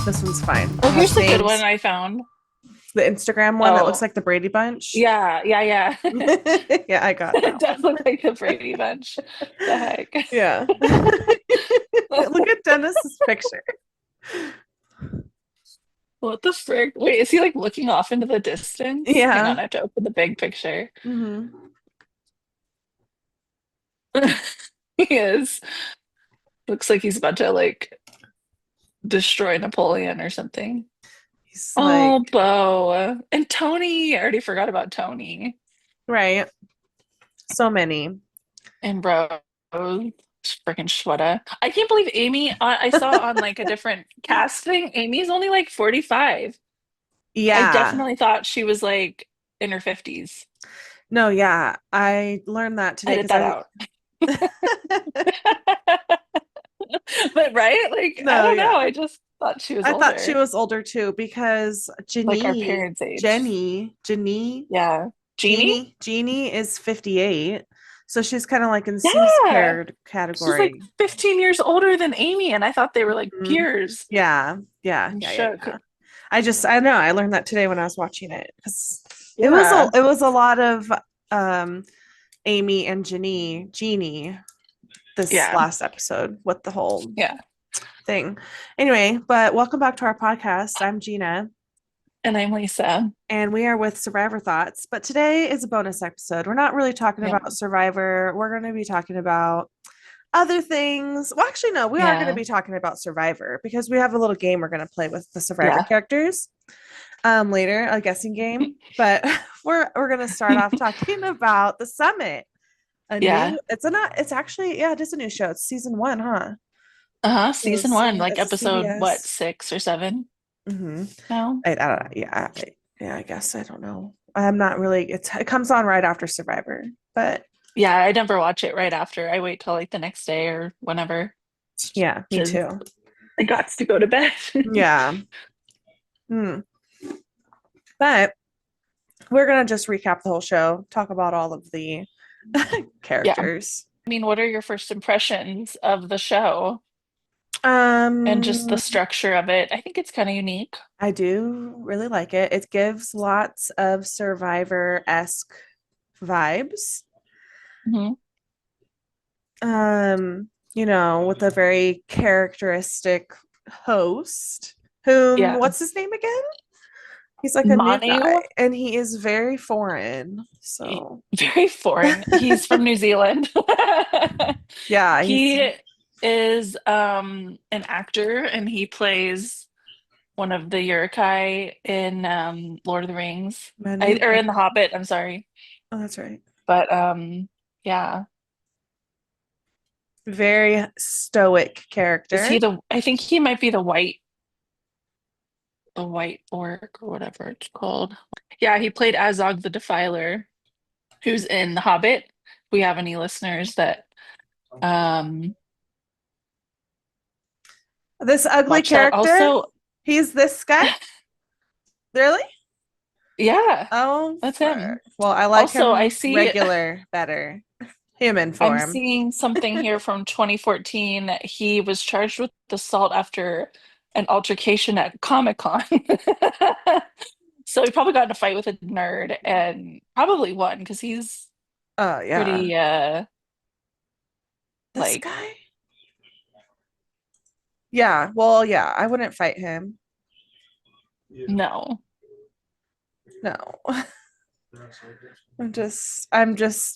This one's fine. Oh, It here's has the good one names. I found. The Instagram one that looks Oh, like the Brady Bunch. yeah, yeah, yeah. Yeah, I got It that does one. look like the Brady Bunch. The heck? Yeah. Look at Dennis's picture. What the frick? Wait, is he like looking off into the distance? Hang on, Yeah. I have to open the big picture. Hmm. He is. Looks like he's about to like destroy Napoleon or something. He's Oh, like, Bo. And Tony. I already forgot about Tony. right. So many. And bro, freaking Shweta. I can't believe Amy, I saw on like a different casting, Amy's only like 45. I Yeah. definitely thought she was like in her 50s. No, yeah. I learned that today Edit because that out. But right? Like, I no, don't know. yeah. I just thought she was I thought she older, was older too because like our parents' age. Yeah. Jeannie? Jeannie is 58. So she's kind of like in C's Yeah. paired She's like category. 15 years older than Amy, and I thought they were like Mhm. peers. Yeah, yeah, I'm yeah, yeah, shook. yeah. I know I learned that today when I was watching it because Yeah. it was a lot of um Amy and Jeannie this Yeah. last episode with the whole Yeah. thing. Anyway, but welcome back to our podcast. I'm Gina And I'm Lisa. and we are with Survivor Thoughts, but today is a bonus episode. We're not really talking Yeah. about Survivor. We're going to be talking about other things. Well, actually, no, we are going to Yeah. be talking about Survivor because we have a little game we're going to play with the Survivor Yeah. characters later, a guessing game. But we're going to start off talking about the summit. A Yeah. new it's a not it's actually yeah, it is a new show. It's season 1, huh? Uh-huh. So Season one, like it's a episode what, CBS. 6 or 7 Hmm. now? I don't know. Yeah, yeah, I guess I don't know. I'm not really. It comes on right after Survivor, but Yeah, I never watch it right after. I wait till like the next day or whenever. yeah, me Because too. I got to go to bed. Yeah. Hmm. But we're gonna just recap the whole show, talk about all of the Yeah. characters. I mean, what are your first impressions of the show and just the Um, structure of it? I think it's kind of unique. I do really like it. It gives lots of Survivor-esque vibes. Hmm. With a very characteristic host, whom, Yeah. what's his name again? He's like a new Manu, guy and he is very foreign. So, very foreign. He's from New Zealand. yeah, he's He is an actor and he plays one of the Uruk-hai in Lord of the Rings. Manu Or in The Bennett. Hobbit, I'm sorry. Oh, that's right. But yeah. Very stoic Is he character. I think he might be the white orc or whatever it's called. Yeah, he played Azog the Defiler, who's in The Hobbit. We have any listeners that um This ugly watch that character, also? he's this guy? Really? Yeah, Oh, that's him. well, I like Also, him regular better. Human I'm form. seeing something here from 2014. He was charged with assault after an altercation at Comic-Con. So he probably got in a fight with a nerd and probably won because he's Oh, yeah. pretty This like guy? Yeah, well, yeah, I wouldn't fight him. no. No.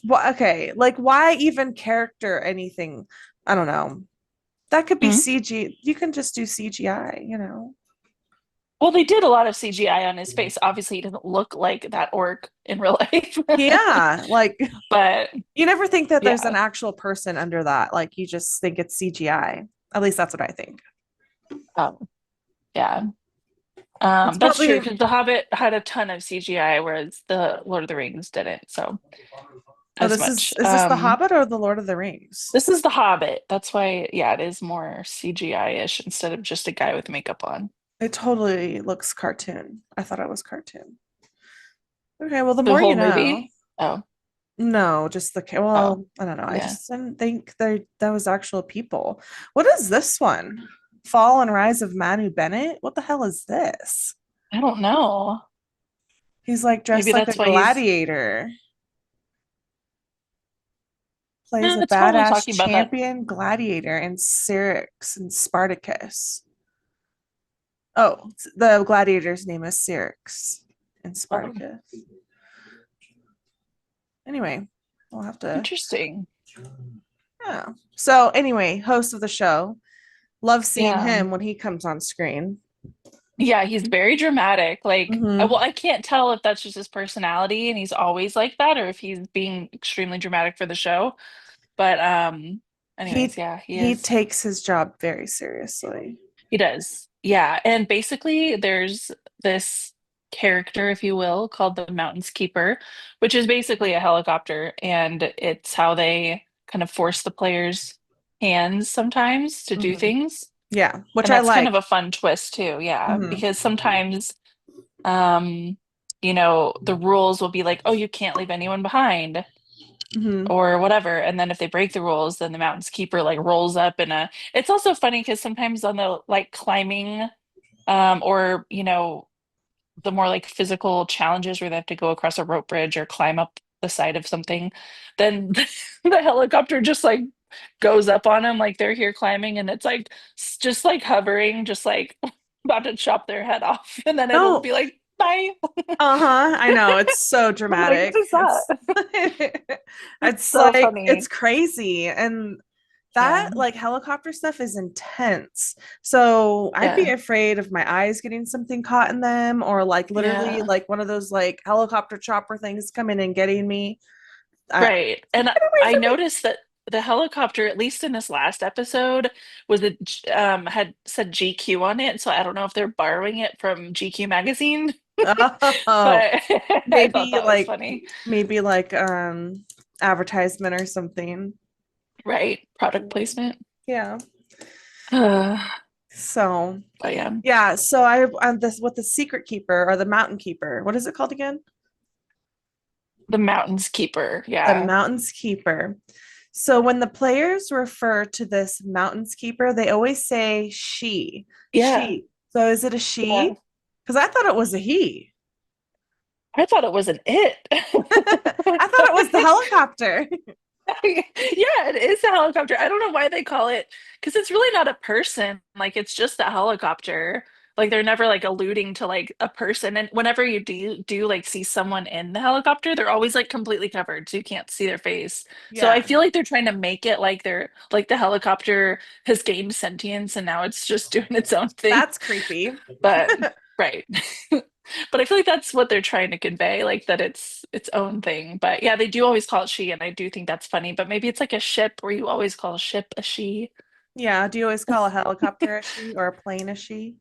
Well, okay, like why even character anything? I don't know. That could be Mhm. CG. You can just do CGI. Well, they did a lot of CGI on his face. Obviously, he doesn't look like that orc in real life. Yeah, like But you never think that there's an yeah. actual person under that. Like you just think it's CGI. At least that's what I think. Yeah. It's That's true probably because The Hobbit had a ton of CGI, whereas the Lord of the Rings didn't, so Oh, as much. is this The Hobbit or The Lord of the Rings? This is The Hobbit. That's why, yeah, it is more CGI-ish instead of just a guy with makeup on. It totally looks cartoon. I thought it was cartoon. Okay, well, the The more you whole know. movie? Oh, No, just oh, I don't know. I yeah. just didn't think that was actual people. What is this one? Fall and Rise of Manu Bennett. What the hell is this? I don't know. He's like Maybe dressed like a that's why he's. gladiator. Plays a It's probably badass talking about that. champion gladiator in Syrinx and Spartacus. Oh, the gladiator's name is Syrinx in Um, Spartacus. Anyway, we'll have to. Interesting. Yeah. So anyway, host of the show. Love seeing Yeah. him when he comes on screen. Yeah, he's very dramatic. Like, Hmm. well, I can't tell if that's just his personality and he's always like that or if he's being extremely dramatic for the show. But anyways, He yeah, he he is. takes his job very seriously. He does. Yeah. And basically, there's this character, if you will, called the Mountains Keeper, which is basically a helicopter. And it's how they kind of force the players' hands sometimes to do Hmm. things. Yeah, which And I that's kind like. of a fun twist too. Yeah. Hmm. Because sometimes, um, the rules will be like, oh, you can't leave anyone behind Hmm. or whatever. And then if they break the rules, then the Mountains Keeper like rolls up in a. It's also funny because sometimes on the like climbing or the more like physical challenges where they have to go across a rope bridge or climb up the side of something, then the helicopter just like goes up on them like they're here climbing and it's like just like hovering, just like about to chop their head off, and then it'll No, be like bye. uh-huh. I know. It's so I'm like, what dramatic. is that? It's It's so like it's funny. crazy. And Yeah, that like helicopter stuff is intense. So I'd be yeah, afraid of my eyes getting something caught in them or like literally yeah. like one of those like helicopter chopper things coming and getting me. Right. And Get away I from me. noticed that the helicopter, at least in this last episode, had said GQ on it. So I don't know if they're borrowing it from GQ magazine, Oh, but I thought maybe that was like funny. maybe like advertisement or something. Right. Product placement. Yeah. Uh, So but yeah, yeah, so I on this with the secret keeper or the mountain keeper. What is it called again? the Mountains Keeper. The Yeah. mountain's keeper. So when the players refer to this mountain's keeper, they always say she. Yeah. She. So is it a Yeah. she? Because I thought it was a he. I thought it was an it. I thought it was the helicopter. Yeah, it is a helicopter. I don't know why they call it because it's really not a person. Like it's just a helicopter. Like they're never like alluding to like a person. And whenever you do like see someone in the helicopter, they're always like completely covered, so you can't see their face. So I Yeah, feel like they're trying to make it like they're like the helicopter has gained sentience and now it's just doing its own thing. that's creepy. But right. But I feel like that's what they're trying to convey, like that it's its own thing. But yeah, they do always call it she, and I do think that's funny. But maybe it's like a ship where you always call a ship a she. Yeah, do you always call a helicopter a she or a plane a she?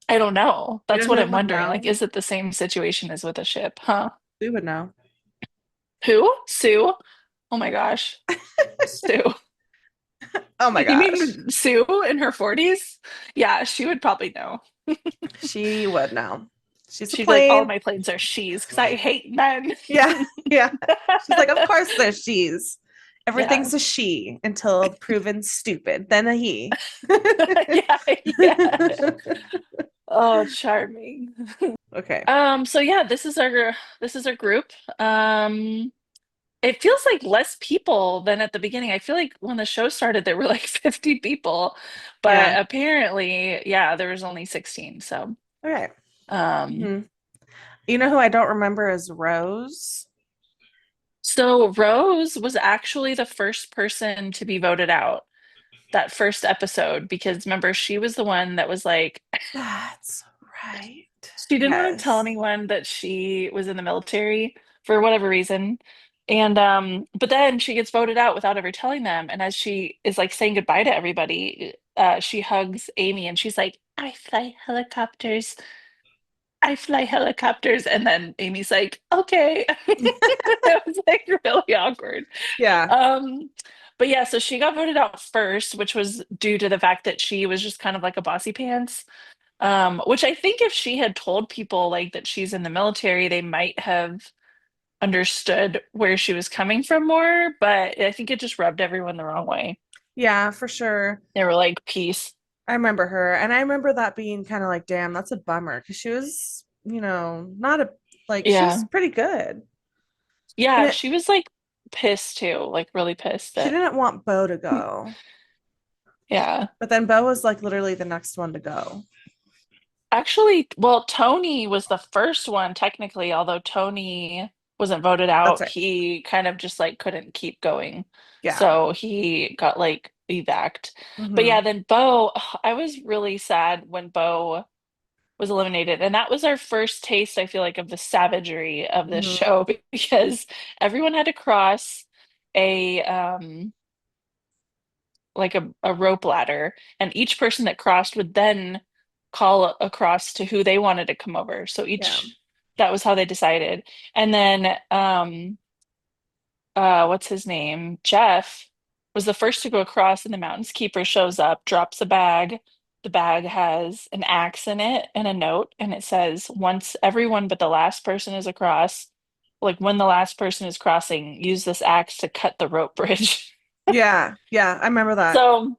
I don't know. You That's know what who I'm would wondering. Like, know? is it the same situation as with a ship? Huh? We would know. Who? Sue? Oh my gosh. Sue. Oh my You gosh. mean Sue in her 40s? Yeah, she would probably know. She would know. She's a She's like, all plane. my planes are she's because I hate men. Yeah, yeah. She's like, of course there's she's. Yeah. Everything's a she until proven stupid, then a he. Yeah, yeah. Oh, charming. Okay. So yeah, this is our group. It feels like less people than at the beginning. I feel like when the show started there were like 50 people, but Yeah. apparently, yeah, there was only 16. So, Okay. um, Hmm. You know who I don't remember is Rose? so Rose was actually the first person to be voted out that first episode because remember she was the one that was like That's right. she didn't want to tell Yes. anyone that she was in the military for whatever reason. And but then she gets voted out without ever telling them. And as she is like saying goodbye to everybody, she hugs Amy and she's like, I fly helicopters. I fly helicopters. And then Amy's like, okay. It was like really awkward. Yeah. Um, but yeah, so she got voted out first, which was due to the fact that she was just kind of like a bossy pants. Which I think if she had told people like that she's in the military, they might have understood where she was coming from more, but I think it just rubbed everyone the wrong way. Yeah, for sure. They were like, peace. I remember her, and I remember that being kind of like, damn, that's a bummer because she was, not a like she Yeah. was pretty good, and Yeah, it she was like pissed too, like really pissed she that didn't want Bo to go, yeah. but then Bo was like literally the next one to go. Actually, well, Tony was the first one technically, although Tony wasn't voted That's out. right. He kind of just like couldn't keep going. Yeah. So he got like evac'd. But Hmm. yeah, then Bo, I was really sad when Bo was eliminated. And that was our first taste, I feel like, of the savagery of this Hmm. show because everyone had to cross a like a rope ladder, and each person that crossed would then call across to who they wanted to come over. So Yeah. each that was how they decided. And then what's his name? Jeff was the first to go across, and the mountain's keeper shows up, drops a bag. The bag has an axe in it and a note, and it says, once everyone but the last person is across, like when the last person is crossing, use this axe to cut the rope bridge. Yeah. Yeah. I remember that. So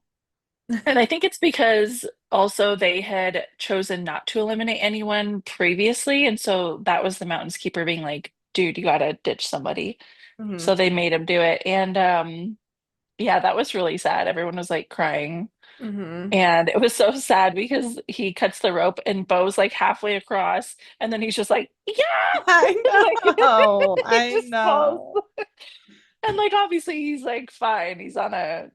and I think it's because also they had chosen not to eliminate anyone previously. And so that was the Mountains Keeper being like, dude, you gotta ditch somebody. Hmm. So they made him do it. And yeah, that was really sad. Everyone was like crying. Hmm. And it was so sad because he cuts the rope and Bo's like halfway across, and then he's just like, yeah, I like know. he I just falls. know. And like obviously he's like fine, he's on a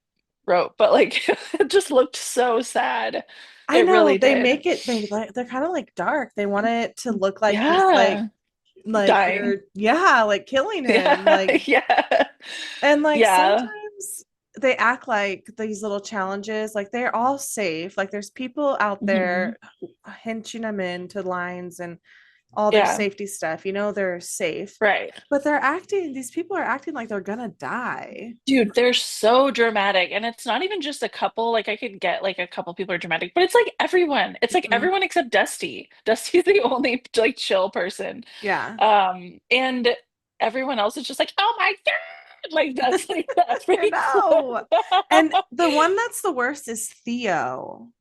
rope, but like it just looked so sad. I It know. really They did. make it they're kind of like dark. They want it to look like he's Yeah, like dying. they're yeah, like killing him. Yeah, Like yeah, and like yeah. sometimes they act like these little challenges, like they're all safe. Like there's people out Hmm. there hinching them into lines and all their Yeah, safety stuff. They're safe, right. but these people are acting like they're gonna die. Dude, they're so dramatic. And it's not even just a couple. Like I could get like a couple people are dramatic, but it's like everyone. It's like Mhm. everyone except Dusty. Dusty's the only like chill person. Yeah, And everyone else is just like, oh my God. Like that's like that I freaks know. them. And the one that's the worst is Theo.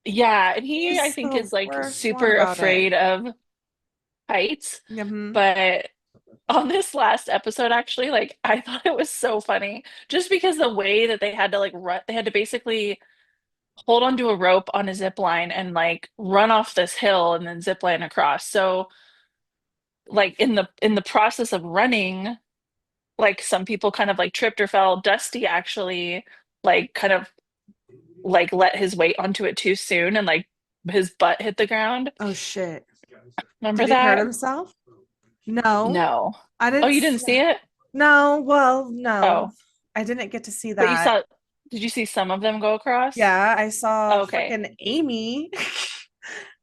Yeah, and he I He's think the is like worst one super about it. afraid of heights. Hmm. But on this last episode, actually, like I thought it was so funny just because the way that they had to like run, they had to basically hold onto a rope on a zip line and like run off this hill and then zip line across. So like in the process of running, like some people kind of like tripped or fell. Dusty actually like kind of like let his weight onto it too soon and like his butt hit the ground. Oh shit. Remember Did he hurt that? himself? No, No. I Oh, didn't. you didn't see it? No, well, no, Oh, I didn't get to see but you that. saw, did you see some of them go across? Yeah, I saw Okay. freaking Amy.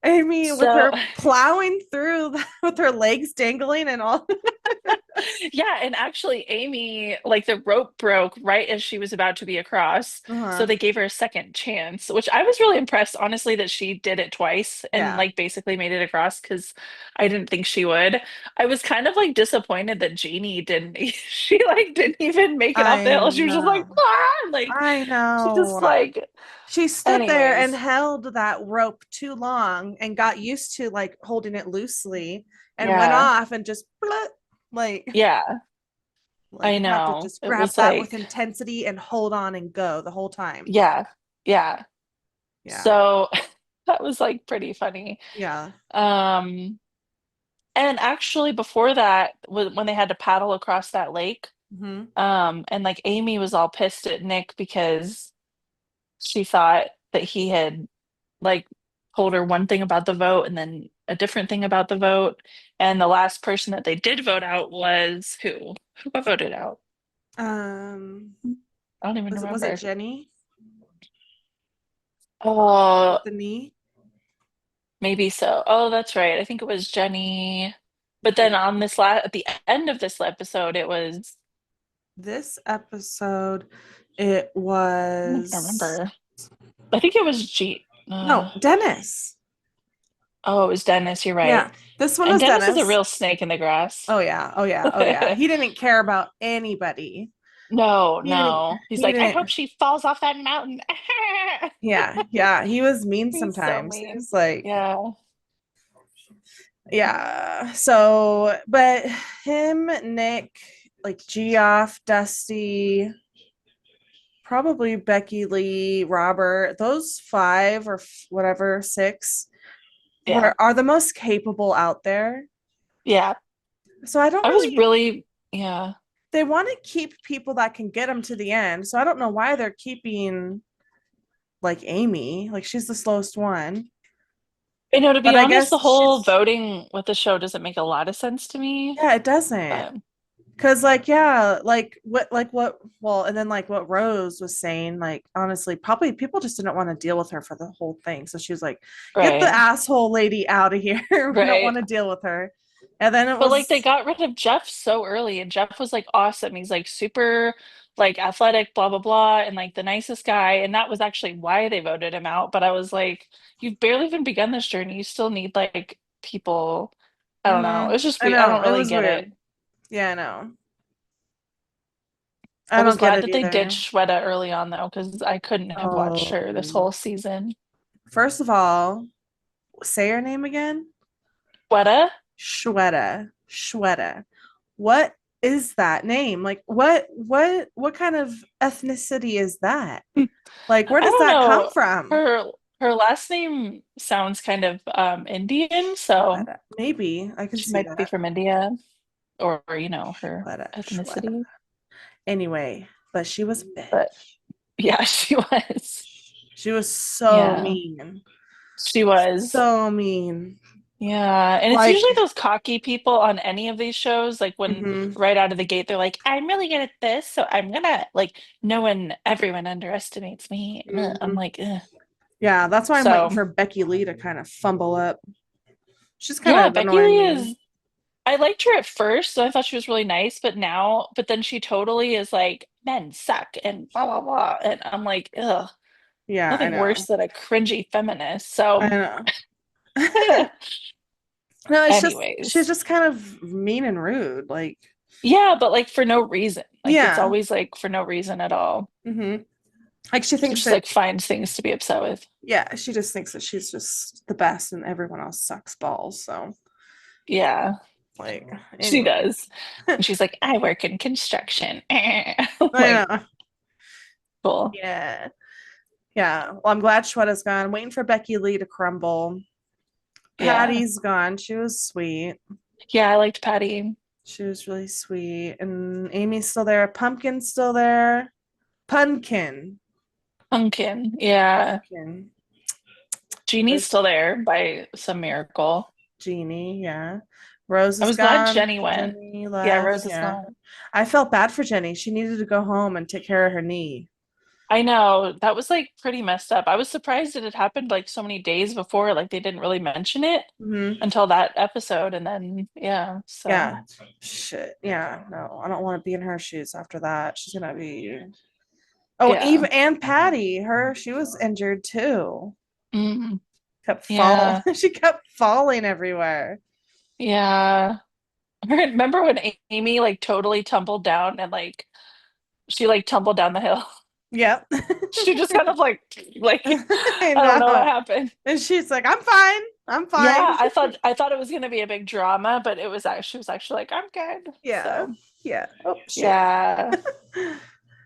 Amy with So, her plowing through with her legs dangling and all. yeah, and actually, Amy, like the rope broke right as she was about to be across. So Uh-huh. they gave her a second chance, which I was really impressed, honestly, that she did it twice and Yeah, like basically made it across because I didn't think she would. I was kind of like disappointed that Jeannie didn't, she like didn't even make it off the I hill. She was just like, know. ah! Like, I she just know. like, She stood there and anyways, held that rope too long and got used to like holding it loosely and went yeah, off and just like yeah, like I you have to know. just It grab was that with like, intensity and hold on and go the whole time. yeah, yeah. Yeah. So that was like pretty funny. Yeah. Um, and actually before that, when they had to paddle across that lake, Hmm. and like Amy was all pissed at Nick because she thought that he had like told her one thing about the vote and then a different thing about the vote. And the last person that they did vote out was who? Who got voted out? Um, I don't even was it remember. Jenny Oh, with the knee? maybe so. Oh, that's right. I think it was Jenny. But then Okay. on this last, at the end of this episode, it was, This episode, it I don't was remember. I think it was no Dennis. oh, it was Dennis. You're Yeah, right. this one And was Dennis is a Dennis. real snake in the grass. Oh yeah, oh yeah, oh yeah. He didn't care about anybody. No, He didn't. no. He's He like, I didn't. hope she falls off that mountain. Yeah, he was mean He's so sometimes. He mean. was like, Yeah. yeah. So, but him, Nick, like Geoff, Dusty, probably Becky Lee, Robert, those five or whatever, six Yeah. are the most capable out there. Yeah. So I don't I was really, really, yeah. they want to keep people that can get them to the end. So I don't know why they're keeping like Amy, like she's the slowest one. You know, to But be I honest, guess the whole she's, voting with the show doesn't make a lot of sense to me. yeah, it doesn't. But Cause like, yeah, like what, well, and then like what Rose was saying, like honestly, probably people just didn't want to deal with her for the whole thing. So she was like, get the right, asshole lady out of here. We don't right. want to deal with her. And then it But like they was, got rid of Jeff so early, and Jeff was like awesome. He's like super like athletic, blah blah blah, and like the nicest guy. And that was actually why they voted him out. But I was like, you've barely even begun this journey. You still need like people. I don't know. It was just I weird. I know, don't it really was get it. weird. Yeah, I know. I I was don't get glad it that they either. ditched Shweta early on though, because I couldn't have watched Oh, her this whole season. first of all, say her name again. Shweta? Shweta. What is that name? Like what kind of ethnicity is that? Like where I does don't that come know. from? Her last name sounds kind of Indian, so Shweta. Maybe I can she see might be that. from India or her Shweta. ethnicity. Anyway, but she was a But bitch. yeah, she was. She was so Yeah, mean. she was. So mean. Yeah, and it's Like, usually those cocky people on any of these shows, like when mhm, right out of the gate, they're like, I'm really good at this, so I'm gonna like no one, everyone underestimates me. Ugh. I'm mhm. like, ugh. Yeah, that's why I'm waiting So for Becky Lee to kind of fumble up. She's kind yeah, of Becky annoying Lee me. is. I liked her at first, so I thought she was really nice, but then she totally is like, men suck and blah blah blah. And I'm like, ugh, Yeah, I nothing know. worse than a cringy feminist. I So know. No, it's just she's anyways, just kind of mean and rude. Like, yeah, but like for no reason. Like it's yeah. always like for no reason at all. Hmm. Like she She thinks just that, like finds things to be upset with. yeah, she just thinks that she's just the best and everyone else sucks balls. So, Yeah, like, she anyway. does. And she's like, I work in construction. I'm I like, know. cool. Yeah. Yeah. Well, I'm glad Shweta's gone. Waiting for Becky Lee to crumble. Yeah. Patty's gone. She was sweet. Yeah, I liked Patty. She was really sweet. And Amy's still there. Pumpkin's still there. Pumpkin. Pumpkin. Yeah. Pumpkin. Jeannie's Where's still there by some miracle. Jeannie? Yeah. Rose I is was glad gone. Jenny went. Jenny Yeah, left. Rose is Yeah. gone. I felt bad for Jenny. She needed to go home and take care of her knee. I know that was like pretty messed up. I was surprised it had happened like so many days before. Like they didn't really mention it Hmm. until that episode. And then, yeah, so Yeah. Shit. Yeah. No, I don't want to be in her shoes after that. She's gonna be. Oh, yeah. even and Patty, she was injured too. Mm, Kept fall. yeah. She kept falling everywhere. Yeah. Remember when Amy like totally tumbled down and like she like tumbled down the hill? Yep. She just kind of like I I don't know what know. happened. And she's like, I'm fine. I'm fine. Yeah, I thought it was gonna be a big drama, but it was actually she was actually like, I'm good. Yeah. So Yeah. Oh shit. yeah.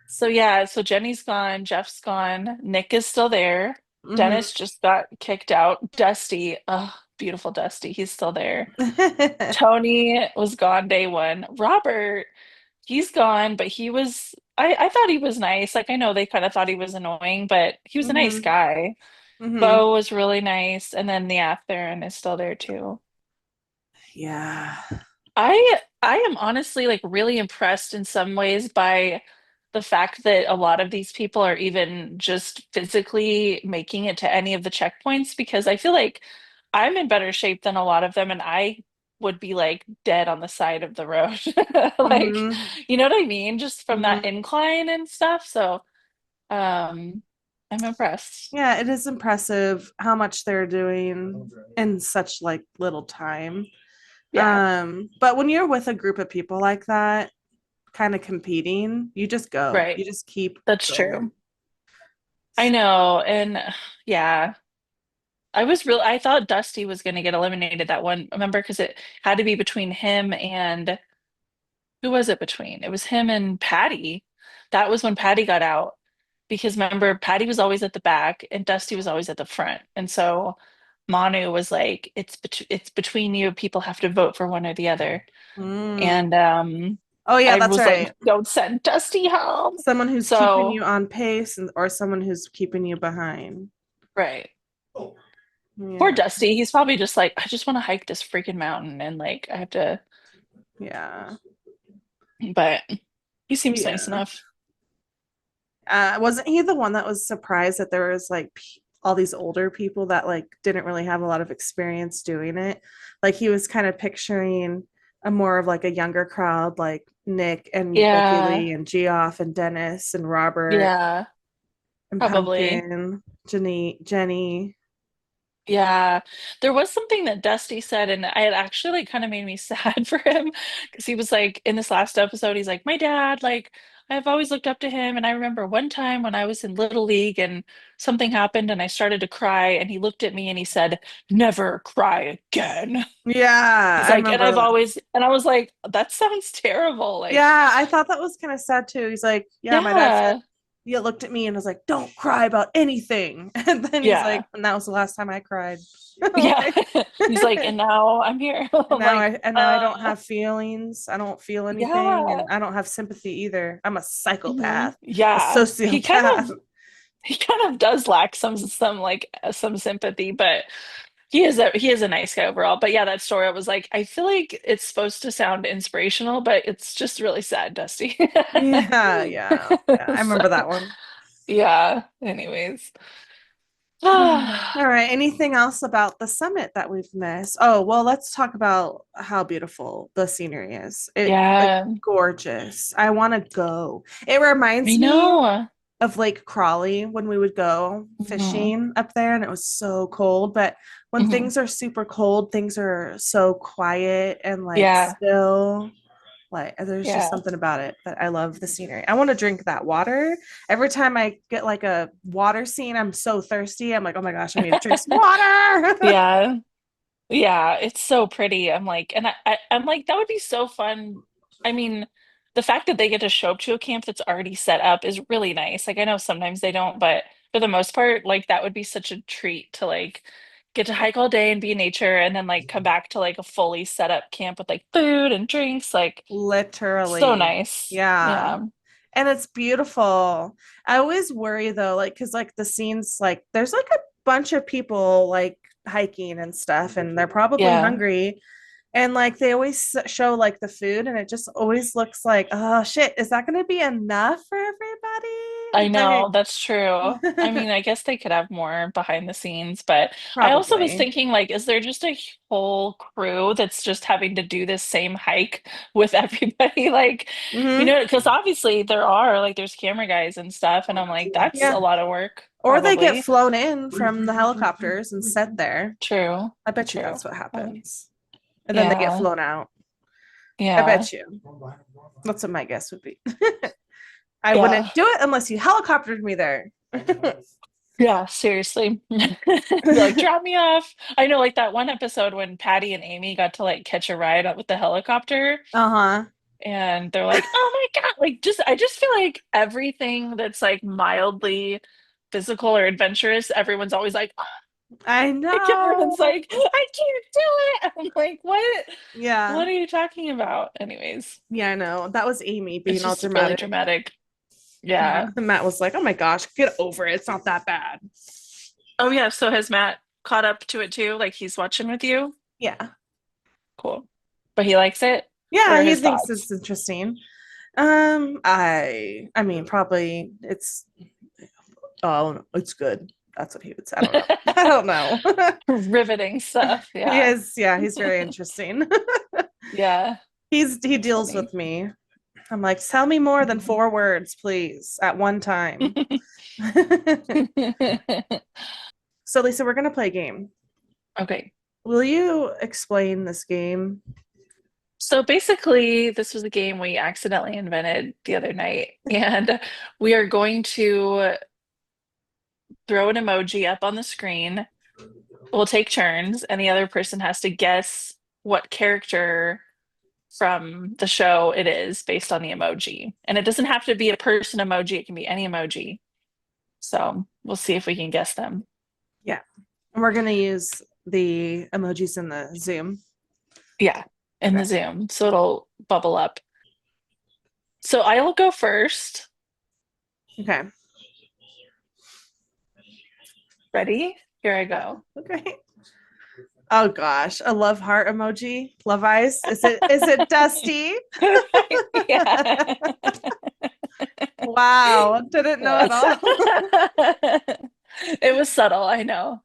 So yeah, so Jenny's gone, Jeff's gone, Nick is still there. Hmm. Dennis just got kicked out. Dusty, oh, beautiful Dusty, he's still there. Tony was gone day one. Robert, he's gone, but I thought he was nice. Like I know they kind of thought he was annoying, but he was a nice Hmm. guy. Hmm. Bo was really nice, and then the Theron is still there too. Yeah. I am honestly like really impressed in some ways by the fact that a lot of these people are even just physically making it to any of the checkpoints because I feel like I'm in better shape than a lot of them and I would be like dead on the side of the road. Like, Hmm. you know what I mean? Just from that Hmm. incline and stuff. So, I'm impressed. Yeah, it is impressive how much they're doing in such like little time. Yeah, But when you're with a group of people like that, kind of competing, you just go. right. You just keep That's going. true. I know. And yeah, I thought Dusty was going to get eliminated that one. Remember, because it had to be between him and who was it between? It was him and Patty. That was when Patty got out. Because remember, Patty was always at the back and Dusty was always at the front. And so Manu was like, it's between you. People have to vote for one or the other. Mm. And Oh yeah, I that's was like, right. don't send Dusty home. Someone who's keeping So, you on pace or someone who's keeping you behind. right. Poor Yeah. Dusty. He's probably just like, I just want to hike this freaking mountain and like I have to, Yeah. but he seems nice Yeah. enough. Wasn't he the one that was surprised that there was like all these older people that like didn't really have a lot of experience doing it? Like he was kind of picturing a more of like a younger crowd, like Nick and Becky Yeah. Lee and Geoff and Dennis and Robert Yeah. and Probably. Pumpkin, Jenny. Yeah, there was something that Dusty said, and it actually like kind of made me sad for him because he was like in this last episode, he's like, my dad, like I've always looked up to him, and I remember one time when I was in Little League and something happened and I started to cry, and he looked at me and he said, "Never cry again." Yeah, He's I like, and remember I've that. always, and I was like, that sounds terrible. Like, Yeah, I thought that was kind of sad too. He's like, yeah, my dad said, yeah, he looked at me and was like, don't cry about anything. And then he's yeah, like, and that was the last time I cried. yeah. Like, He's like, and now I'm here. and I'm like, now I don't have feelings. I don't feel anything, yeah. and I don't have sympathy either. I'm a Mhm. psychopath, a Yeah, sociopath. he kind of does lack some like some sympathy, but he is a nice guy overall. But yeah, that story I was like, I feel like it's supposed to sound inspirational, but it's just really sad, Dusty. Yeah, yeah. I So, remember that one. yeah, anyways. All right. Anything else about the summit that we've missed? Oh, well, let's talk about how beautiful the scenery is. It like Yeah, gorgeous. I want to go. It I reminds me know. of Lake Crawley when we would go Hmm. fishing up there and it was so cold. But when Hmm. things are super cold, things are so quiet and like Yeah, still. Like there's just yeah. something about it, but I love the scenery. I want to drink that water. Every time I get like a water scene, I'm so thirsty. I'm like, oh my gosh, I need to drink some water. Yeah. Yeah, it's so pretty. I'm like, and I'm like, that would be so fun. I mean, the fact that they get to show up to a camp that's already set up is really nice. Like, I know sometimes they don't, but for the most part, like that would be such a treat to like get to hike all day and be in nature and then like come back to like a fully set up camp with like food and drinks. Like, so Literally. nice. Yeah. Yeah. And it's beautiful. I always worry though, like, cause like the scenes, like, there's like a bunch of people like hiking and stuff, and they're probably Yeah. hungry. And like they always show like the food, and it just always looks like, oh shit, is that going to be enough for I everybody? know, that's true. I Like, mean, I guess they could have more behind the scenes, but I also was probably. thinking, like, is there just a whole crew that's just having to do this same hike with everybody? Like, Hmm. because obviously there are, like, there's camera guys and stuff, and I'm like, that's a Yeah. lot of work, Or they get probably. flown in from the helicopters and set there. True, I bet you true. that's what Probably. happens. And then they get Yeah, flown out. I yeah, bet you. That's what my guess would be. I yeah, wouldn't do it unless you helicoptered me there. yeah, seriously. Be like, drop me off. I know, like, that one episode when Patty and Amy got to, like, catch a ride up with the helicopter. Uh-huh. And they're like, oh my God, like just I just feel like everything that's like mildly physical or adventurous, everyone's always like, "Oh," I like everyone's know. like, I can't do it. I'm like, Yeah. what are you talking about? Anyways, Yeah, I know. That was Amy it's being all just really dramatic. dramatic. Matt, Yeah. Matt was like, oh my gosh, get over it. It's not that bad. Oh yeah, so has Matt caught up to it too? Like he's watching with you? Yeah. Cool. But he likes it? What Yeah, are he his thinks it's thoughts? interesting. I mean, probably oh, it's good. That's what he would say. I don't know. I don't know. Riveting stuff. He Yeah. is, yeah, he's very interesting. Yeah. He That's deals funny. with me. I'm like, tell me more than 4 words, please, at one time. So, Lisa, we're gonna play a game. Okay. Will you explain this game? So basically, this was a game we accidentally invented the other night, and we are going to throw an emoji up on the screen. We'll take turns, and the other person has to guess what character from the show it is based on the emoji. And it doesn't have to be a person emoji, it can be any emoji. So we'll see if we can guess them. Yeah. And we're gonna use the emojis in the Zoom. Yeah, in Okay. the Zoom. So it'll bubble up. So I will go first. Okay. Ready? Here I go. Okay. Oh gosh, a love heart emoji. Love eyes. Is it Dusty? Yeah. Wow, didn't know at Yes. all. It was subtle, I know.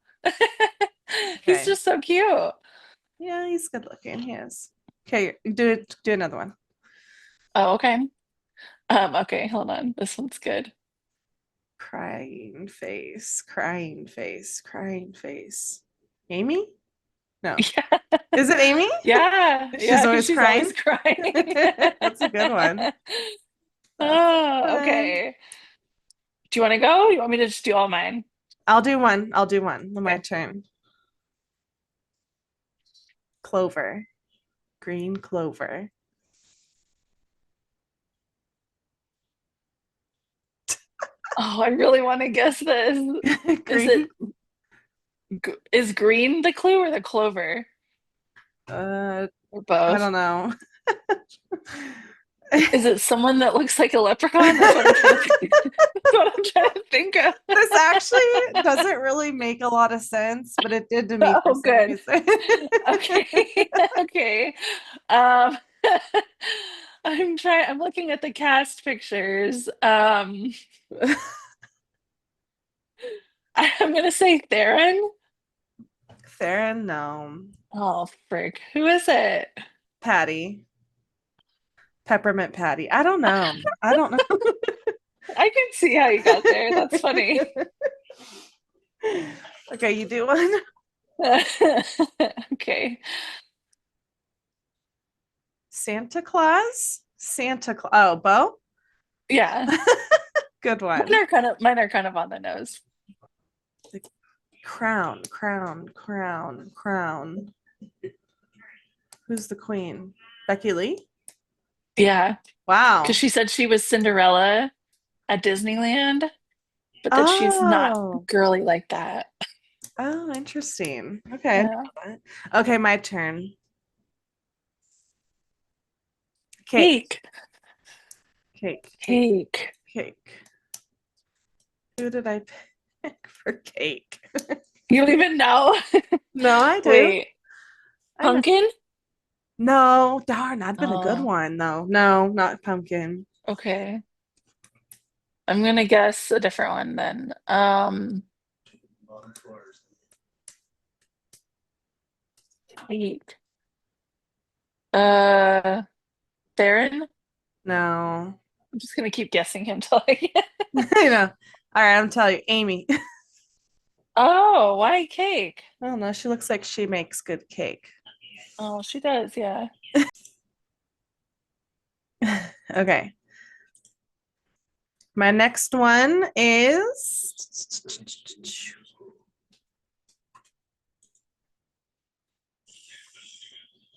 He's Okay. just so cute. Yeah, he's good looking. He is. Okay, do another one. Oh, okay. Okay, hold on. This one's good. Crying face, crying face, crying face. Amy? No. Yeah. Is it Amy? Yeah, She's yeah, because always she's always crying. crying. That's a good one. That's Oh, fun. okay. Do you want to go? You want me to just do all mine? I'll do one. I'll do one. My Okay. turn. Clover. Green clover. Oh, I really want to guess this. Is it Green. is green the clue or the clover? Uh, Or I both? don't know. Is it someone that looks like a leprechaun? That's what I'm trying to think. That's what I'm trying to think of. This actually doesn't really make a lot of sense, but it did to me for Oh, some good. reason. Okay. Okay. Um, I'm looking at the cast pictures. I'm gonna say Theron. Theron, no. Oh, frick. Who is it? Patty. Peppermint Patty. I don't know. I don't know. I can see how you got there. That's funny. Okay, you do one. Okay. Santa Claus? Santa Claus. Oh, Bo? Yeah. Good Mine one. are kind of mine are kind of on the nose. Crown, crown, crown, crown. Who's the queen? Becky Lee? Yeah. Because Wow. she said she was Cinderella at Disneyland, but that she's not Oh, girly like that. oh, interesting. Okay. Yeah. Okay, my turn. Cake, Cake. cake, cake, Cake. cake. Who did I pick for cake? You don't even know? No, I do. Wait. I know. Pumpkin? No, darn, that'd been a good Oh, one though. No, not pumpkin. okay. I'm gonna guess a different one then. Cake. Uh, Theron? No. I'm just gonna keep guessing him till I get. I know. All right, I'm telling you, Amy. Oh, why cake? I don't know. She looks like she makes good cake. Oh, she does, yeah. Okay. My next one is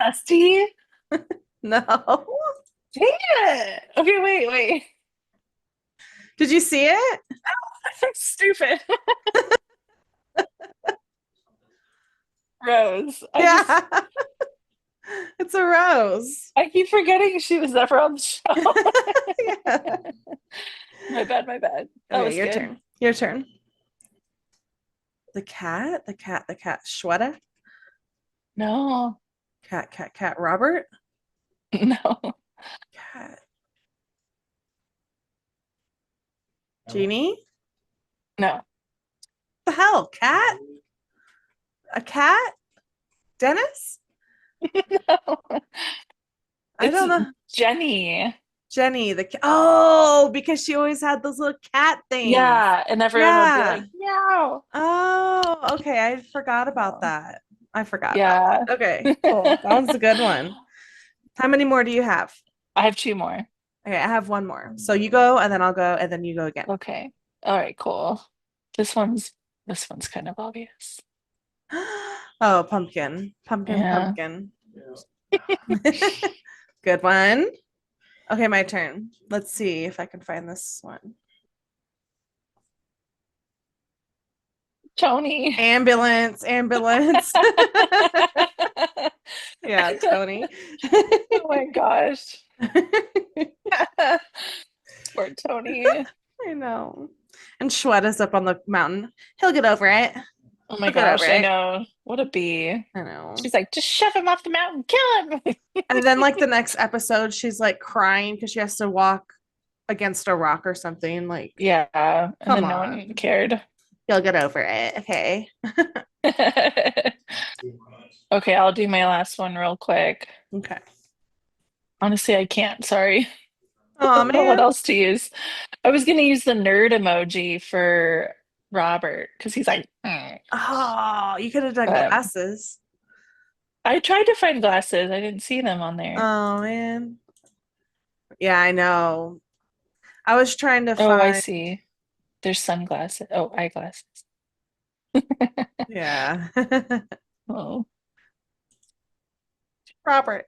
Dusty? no. Dang it. Okay, wait. Did you see it? I'm stupid. Rose. Yeah. It's a rose. I keep forgetting she was ever on the show. Yeah. My bad, my bad. That Okay, was your good. turn. Your turn. The cat, the cat, the cat. Shweta. No, Cat, cat, cat. Robert. no, Cat. Jeannie. no. The hell? Cat? A cat? Dennis? No. I It's don't know. Jenny. Jenny, the cat. Oh, because she always had those little cat things. Yeah, and everyone would be Yeah. like, meow. Oh, okay. I forgot about Oh, that. I forgot about yeah. that. Okay, cool. That one's a good one. How many more do you have? I have two more. Okay, I have one more. So you go, and then I'll go, and then you go again. Okay. All right, cool. This one's kind of obvious. Oh, pumpkin. Pumpkin, Yeah. pumpkin. Good one. Okay, my turn. Let's see if I can find this one. Tony. Ambulance, ambulance. Oh Yeah, Tony. my gosh. Poor Tony. I know. And Shweta's up on the mountain. He'll get over it. Oh my He'll get over gosh, I it. know. What a bee. I know. She's like, just shove him off the mountain, kill him. And then, like, the next episode, she's like crying because she has to walk against a rock or something. Like, Yeah, and come then no on. one cared. You'll get over it. Okay. Okay, I'll do my last one real quick. Okay. Honestly, I can't. Sorry. I Oh, don't know what man. else to use. I was gonna use the nerd emoji for Robert because he's like, "Mm." Oh, you could have done But glasses. I tried to find glasses. I didn't see them on there. Oh, man. Yeah, I know. I was trying to Oh, I find, see. There's sunglasses. Oh, eyeglasses. yeah. Oh, Robert.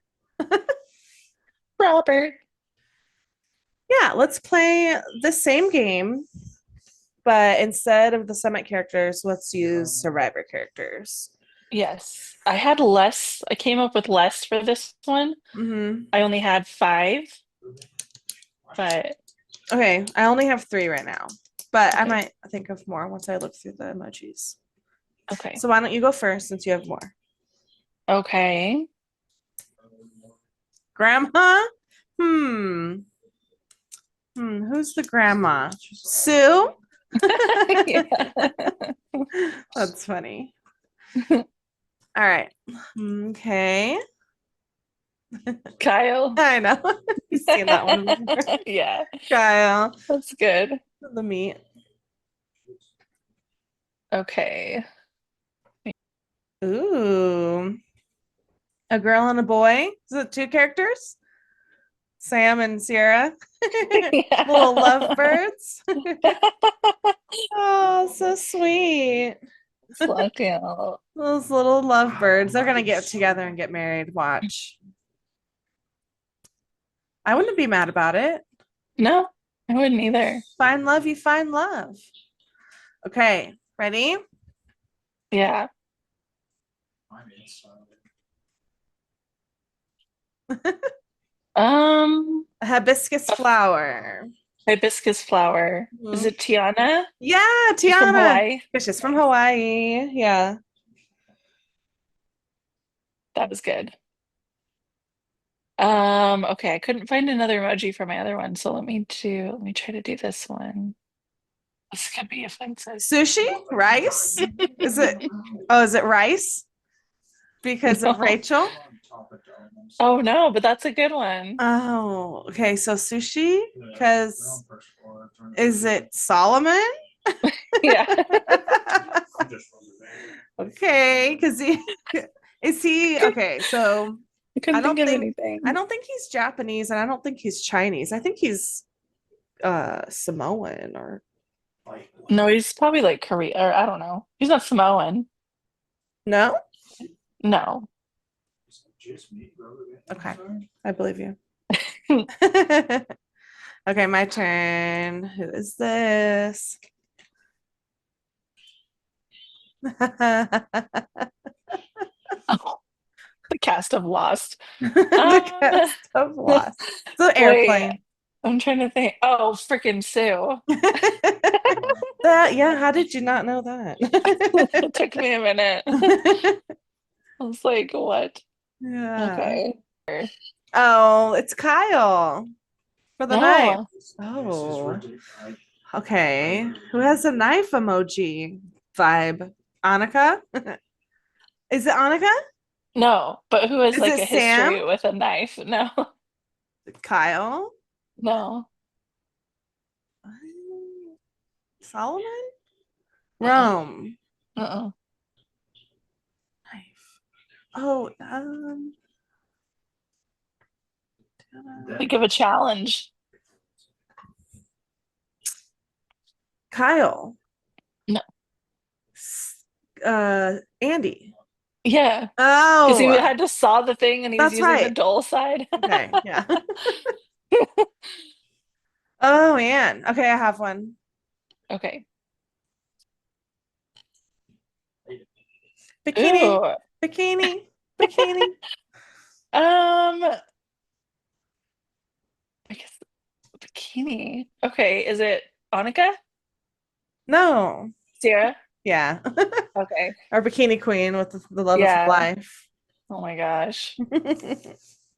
Robert. Yeah, let's play the same game, but instead of the summit characters, let's use survivor characters. Yes. I had less. I came up with less for this one. Hmm. I only had five, but Okay, I only have three right now, but I okay. might think of more once I look through the emojis. Okay. So why don't you go first since you have more? Okay. Grandma? Hmm. Who's the grandma? Sue? Yeah. That's funny. All right. Okay. Kyle. I know. You've seen that one before. Yeah, Kyle. that's good. The meat. Okay. Ooh. A girl and a boy. Is it two characters? Sam and Sierra. Little Yeah. lovebirds. Oh, so sweet. So cute. Those little lovebirds. They're gonna get together and get married. Watch. I wouldn't be mad about it. No, I wouldn't either. Find love, you find love. Okay, ready? Yeah. Um, A hibiscus a flower. hibiscus flower. Is Mhm. it Tiana? Yeah, She's from Tiana. Hawaii. She's from Hawaii. Yeah. That was good. Okay, I couldn't find another emoji for my other one, so let me try to do this one. This could be offensive. Sushi? Rice? Is it? Oh, is it rice? Because of No. Rachel? Oh no, but that's a good one. Oh, okay. So sushi? Because is it Solomon? Yeah. Okay, because he is he okay. So I I couldn't think don't of think I anything. don't think he's Japanese and I don't think he's Chinese. I think he's Samoan or No, he's probably like Korea, or I don't know. He's not Samoan. no? No. Okay, I believe you. Okay, my turn. Who is this? Oh, the cast of Lost. The Um, cast of Lost. The wait, airplane. I'm trying to think. Oh, freaking Sue. That, yeah, how did you not know that? It took me a minute. I was like, what? Yeah. Okay. Oh, it's Kyle for the knife. No, Oh, okay. Who has a knife emoji vibe? Annika? Is it Annika? no, but who has Is like it a Sam? history with a knife? No, Kyle? no. Solomon? Uh-uh. Rome. Uh-uh. Knife. Oh, Think of a challenge. Kyle. No. Andy. Yeah, because he Oh, had to saw the thing and he was that's using the right. dull side. Okay, yeah. Oh man. Okay, I have one. Okay. Bikini, Ooh. bikini, bikini. I guess bikini. Okay, is it Annika? No. Sierra? Yeah. Okay. Our bikini queen with the love of Yeah. life. Oh my gosh.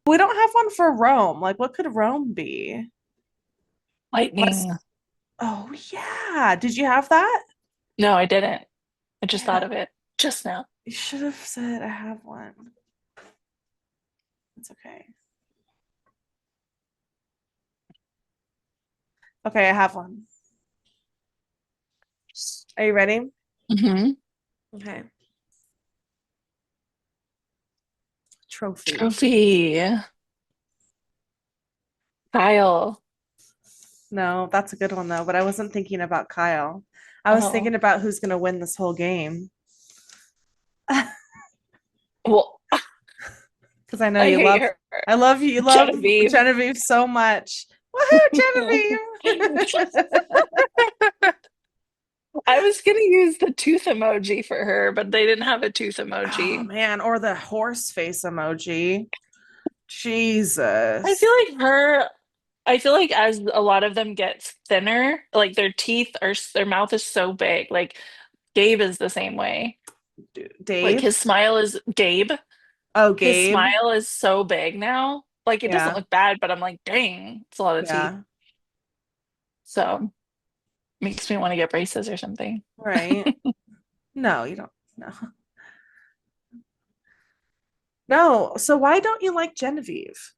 We don't have one for Rome. Like, what could Rome be? Unless, Lightning. oh yeah. Did you have that? No, I didn't. I just Yeah, thought of it just now. you should have said I have one. It's okay. Okay, I have one. Are you ready? Hmm. Okay. Trophy. Trophy. Kyle. No, that's a good one though, but I wasn't thinking about Kyle. I was Oh. thinking about who's gonna win this whole game. Well, Because I know I you hate love her. I love you. You love Genevieve. Genevieve so much. Woohoo, Genevieve. I was gonna use the tooth emoji for her, but they didn't have a tooth Oh emoji. man, or the horse face emoji. I feel Jesus. like her, I feel like as a lot of them get thinner, like their teeth are, their mouth is so big. Like Gabe is the same way. Like Dave. his smile is Gabe. Oh, His Gabe. smile is so big now. Like it doesn't Yeah. look bad, but I'm like, dang, it's a lot of teeth. Yeah. So makes me want to get braces or something. Right. No, you don't. No. No. So why don't you like Genevieve?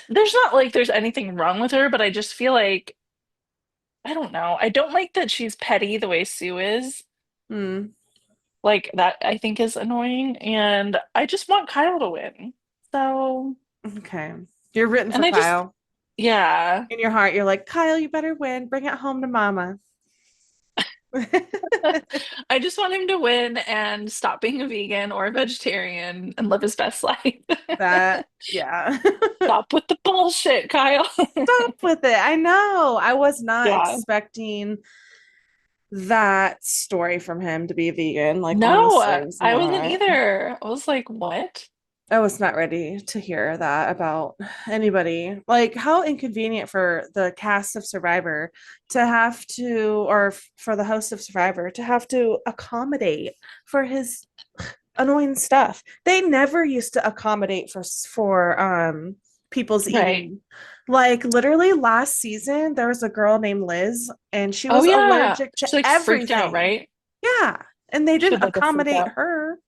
There's not like there's anything wrong with her, but I just feel like I don't know. I don't like that she's petty the way Sue is. Hmm. Like that I think is annoying, and I just want Kyle to win. So, Okay. You're written for and I just Kyle. yeah. In your heart, you're like, Kyle, you better win. Bring it home to mama. I just want him to win and stop being a vegan or a vegetarian and live his best life. That, yeah. Stop with the bullshit, Kyle. Stop with it. I know. I was not Yeah. expecting that story from him to be vegan. Like, No, honestly, I was I wasn't not. either. I was like, what? I was not ready to hear that about anybody. Like, how inconvenient for the cast of Survivor to have to, or for the host of Survivor to have to accommodate for his annoying stuff. They never used to accommodate for people's Right. eating. Like literally last season, there was a girl named Liz, and she Oh was yeah. allergic to She like freaked out, everything. right? Yeah, and they She didn't had like a freak accommodate out. her,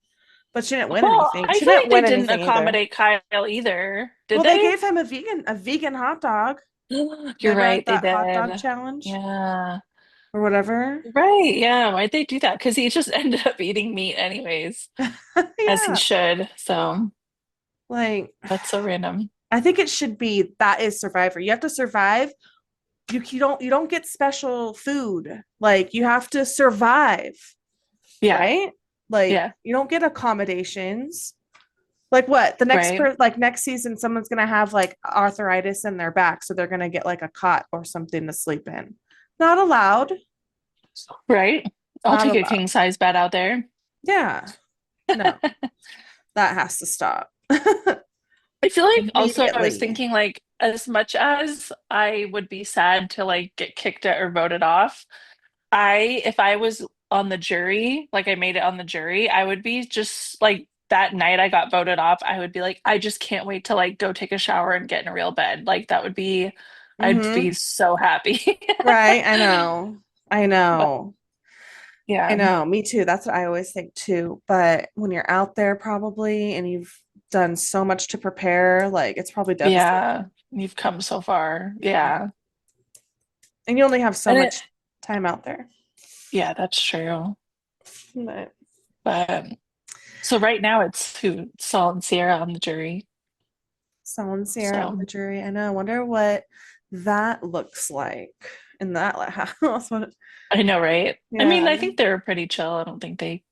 but she didn't win Well, anything. I She feel didn't like they win didn't anything either. accommodate Kyle either, did Well, they they? gave him a vegan hot dog. You're Remember right, at they that hot did. dog challenge Yeah. or whatever? Right, yeah. Why'd they do that? Because he just ended up eating meat anyways, as he Yeah, should. So like that's so random. I think it should be that is Survivor. You have to survive. You don't get special food. Like you have to survive, Yeah, right? Like yeah, you don't get accommodations. Like what? right. Like next season someone's going to have like arthritis in their back so they're going to get like a cot or something to sleep in. Not allowed. Right. I'll Not take a allowed. king size bed out there. Yeah. No. That has to stop. I feel like also I was Immediately. thinking like as much as I would be sad to like get kicked out or voted off, if I was on the jury, like I made it on the jury, I would be just like that night I got voted off, I would be like, I just can't wait to like go take a shower and get in a real bed. Like that would be, I'd be Mhm. so happy. Right? I know. I But know. I yeah, know, me too. That's what I always think too. But when you're out there, probably, and you've done so much to prepare, like it's probably yeah, devastating. you've come so far. Yeah. Yeah. And you only have so And it, much time out there. yeah, that's true. But But so right now it's who, Saul and Sierra on the jury. someone Sierra on the So jury. I know. I wonder what that looks like. in that house. I know, right? I mean, Yeah. I think they were pretty chill. I don't think they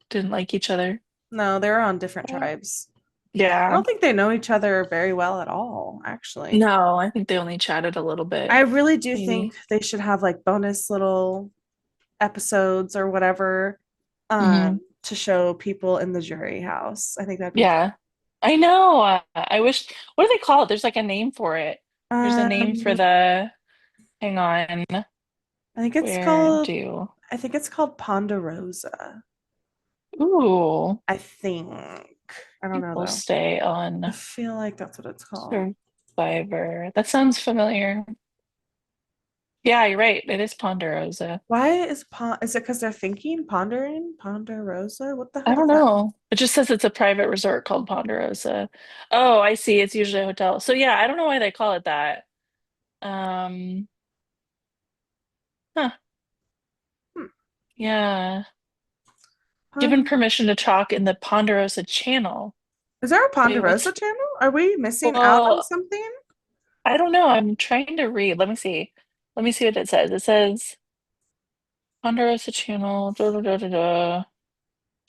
didn't like each other. No, they're on different Yeah. tribes. I Yeah. don't think they know each other very well at all, actually. No, I think they only chatted a little I bit, really do think maybe. they should have like bonus little episodes or whatever Hmm. to show people in the jury house. I think that'd be Yeah. I know. I wish, what do they call it? There's like a name for it. There's a name for um the, hang on, I think it's where called do, I think it's called Ponderosa. ooh, I think. I don't know people though. stay I on feel like that's what it's called. Survivor. That sounds familiar. Yeah, you're right. It is Ponderosa. Why is it because they're thinking, pondering, Ponderosa? What the I hell don't does that mean? know. It just says it's a private resort called Ponderosa. Oh, I see. It's usually a hotel. So yeah, I don't know why they call it that. Um, huh. Hmm. Yeah. Given Pon- permission to talk in the Ponderosa Channel. is there a Wait, Ponderosa what's channel? Are we missing out on well, something? I don't know. I'm trying to read. Let me see. Let me see what it says. It says Ponderosa Channel. Da, da, da, da, da.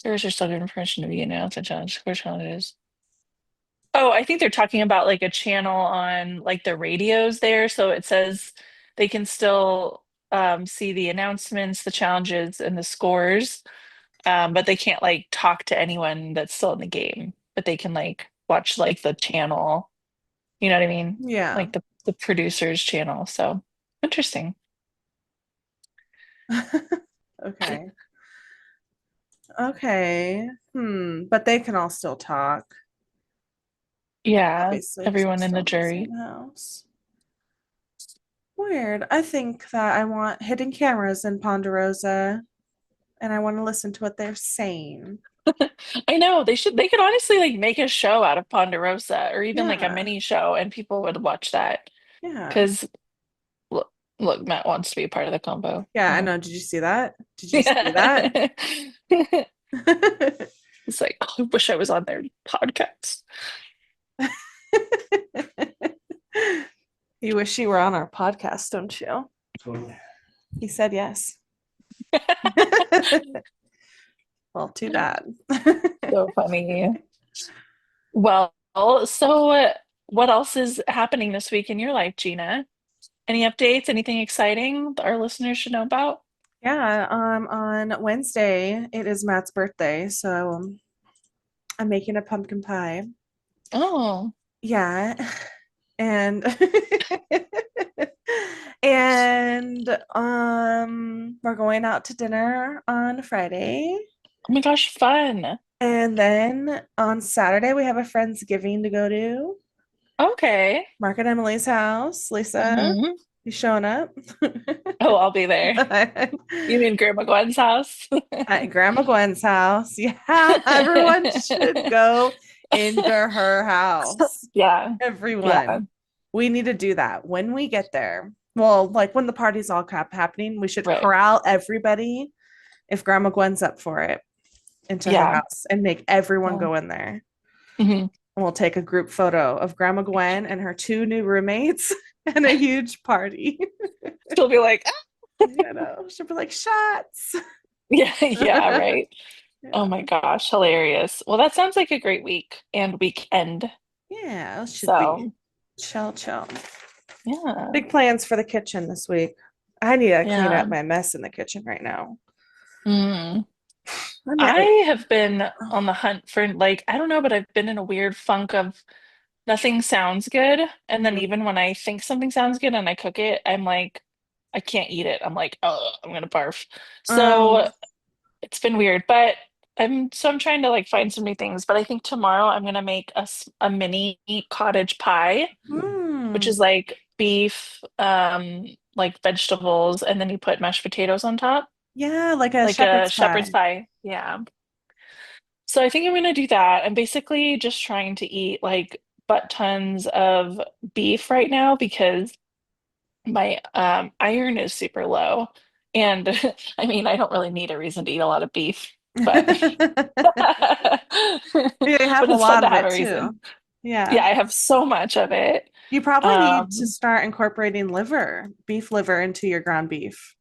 There's your still given permission to be announced and challenge. Which channel it is? Oh, I think they're talking about like a channel on like the radios there. So it says they can still see the announcements, the challenges, and the scores, but they can't like talk to anyone that's still in the game. But they can like watch like the channel. You know what I mean? Yeah. Like the producer's channel. So interesting. Okay. Okay. But they can all still talk, Yeah, obviously, because they're everyone in still the in the same jury. house. Weird. I think that I want hidden cameras in Ponderosa and I want to listen to what they're saying. I know they could honestly like make a show out of Ponderosa or even like a Yeah. mini show and people would watch that. Yeah. Because look, look, Matt wants to be a part of the combo. Yeah, I Oh. know. Did you see that? Did you see that? Yeah. It's like, oh, I wish I was on their podcast. You wish you were on our podcast, don't you? He said yes. Well, too bad. So funny. Well, so what else is happening this week in your life, Gina? Any updates? Anything exciting our listeners should know about? Yeah, on Wednesday it is Matt's birthday, so I'm making a pumpkin pie. Oh, Yeah, and and we're going out to dinner on Friday. oh my gosh, fun. And then on Saturday we have a Friendsgiving to go to. Okay. Mark and Emily's house. Lisa, Hmm. you showing up? Oh, I'll be there. You mean Grandma Gwen's house? At Grandma Gwen's house. Yeah, everyone should go into her house. Yeah. Yeah. Everyone. We need to do that when we get there. Well, like when the party's all happening, we should Right. corral everybody if Grandma Gwen's up for it into her Yeah. house and make everyone Yeah. go in there. Hmm. And we'll take a group photo of Grandma Gwen and her two new roommates and a huge party. She'll be like, "Ah." She'll be like, shots. Yeah, yeah, right. Oh Yeah. my gosh, hilarious. Well, that sounds like a great week and weekend. Yeah, it should be So, chill, chill. yeah. Big plans for the kitchen this week. I need to clean up Yeah. my mess in the kitchen right now. Mm. I might I like, have been on the hunt for like, I don't know, but I've been in a weird funk of nothing sounds good. And then Mhm. even when I think something sounds good and I cook it, I'm like, I can't eat it. I'm like, oh, I'm gonna barf. So um, it's been weird, but I'm trying to like find some new things. But I think tomorrow I'm gonna make a mini cottage pie, which hmm. is like beef, like vegetables, and then you put mashed potatoes on top, Yeah, like a like a shepherd's shepherd's pie. pie. Yeah. So I think I'm gonna do that. I'm basically just trying to eat like butt tons of beef right now because my iron is super low. And I mean, I don't really need a reason to eat a lot of beef, but You but have a it's fun lot to of have it a reason. too. Yeah. Yeah, I have so much of it. You probably need to Um, start incorporating liver, beef liver into your ground beef.